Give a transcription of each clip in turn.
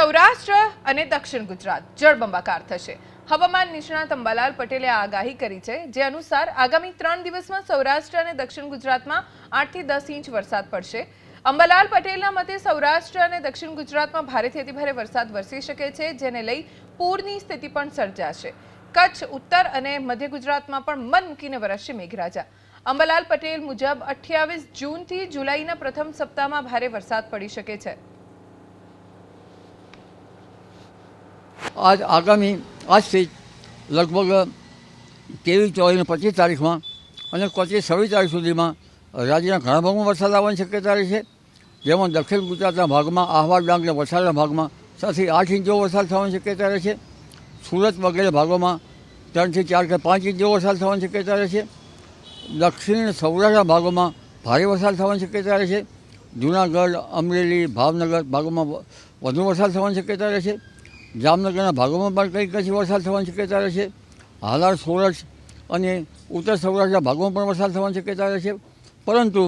સૌરાષ્ટ્ર અને દક્ષિણ ગુજરાત જળબંબાકાર થશે। હવામાન નિષ્ણાત અંબાલાલ પટેલે આગાહી કરી છે, જે અનુસાર આગામી 3 દિવસમાં સૌરાષ્ટ્ર અને દક્ષિણ ગુજરાતમાં 8 થી 10 ઇંચ વરસાદ પડશે। અંબાલાલ પટેલના મતે સૌરાષ્ટ્ર અને દક્ષિણ ગુજરાતમાં ભારેથી અતિભારે વરસાદ વરસી શકે છે, જેને લઈ પૂરની સ્થિતિ પણ સર્જાશે। કચ્છ, ઉત્તર અને મધ્ય ગુજરાતમાં પણ મન મૂકીને વરસશે મેઘરાજા। અંબાલાલ પટેલ મુજબ 28 જૂનથી જુલાઈના પ્રથમ સપ્તાહમાં ભારે વરસાદ પડી શકે છે। આજથી લગભગ 23, 24 અને 25 તારીખમાં અને 25, 26 તારીખ સુધીમાં રાજ્યના ઘણા ભાગમાં વરસાદ આવવાની શક્યતા રહી છે, જેમાં દક્ષિણ ગુજરાતના ભાગમાં આહવા, ડાંગ અને વલસાડના ભાગમાં 6 થી 8 ઇંચ જેવો વરસાદ થવાની શક્યતા રહે છે। સુરત વગેરે ભાગોમાં 3 થી 4 કે 5 ઇંચ જેવો વરસાદ થવાની શક્યતા રહે છે। દક્ષિણ સૌરાષ્ટ્રના ભાગોમાં ભારે વરસાદ થવાની શક્યતા રહે છે। જૂનાગઢ, અમરેલી, ભાવનગર ભાગોમાં વધુ વરસાદ થવાની શક્યતા રહે છે। જામનગરના ભાગોમાં પણ કંઈક કચ્છી વરસાદ થવાની શક્યતા રહે છે। હાલાર, સોરઠ અને ઉત્તર સૌરાષ્ટ્રના ભાગોમાં પણ વરસાદ થવાની શક્યતા રહે છે, પરંતુ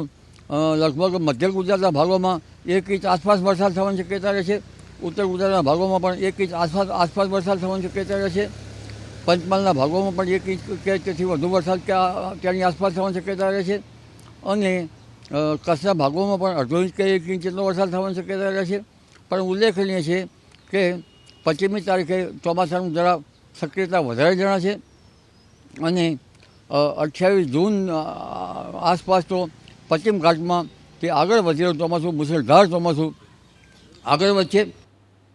લગભગ મધ્ય ગુજરાતના ભાગોમાં 1 ઇંચ આસપાસ વરસાદ થવાની શક્યતા રહે છે। ઉત્તર ગુજરાતના ભાગોમાં પણ 1 ઇંચ આસપાસ વરસાદ થવાની શક્યતા રહે છે। પંચમહાલના ભાગોમાં પણ 1 ઇંચ કે તેથી વધુ વરસાદ ત્યાંની આસપાસ થવાની શક્યતા રહે છે, અને કચ્છના ભાગોમાં પણ અડધો ઇંચ કે 1 ઇંચ જેટલો વરસાદ થવાની શક્યતા રહે છે। પણ ઉલ્લેખનીય છે કે 25મી તારીખે ચોમાસાનું જરા સક્રિયતા વધારે જણાશે, અને 28 જૂન આસપાસ તો પશ્ચિમ ઘાટમાં તે આગળ વધી રહ્યું ચોમાસું, મુસળધાર ચોમાસું આગળ વધશે।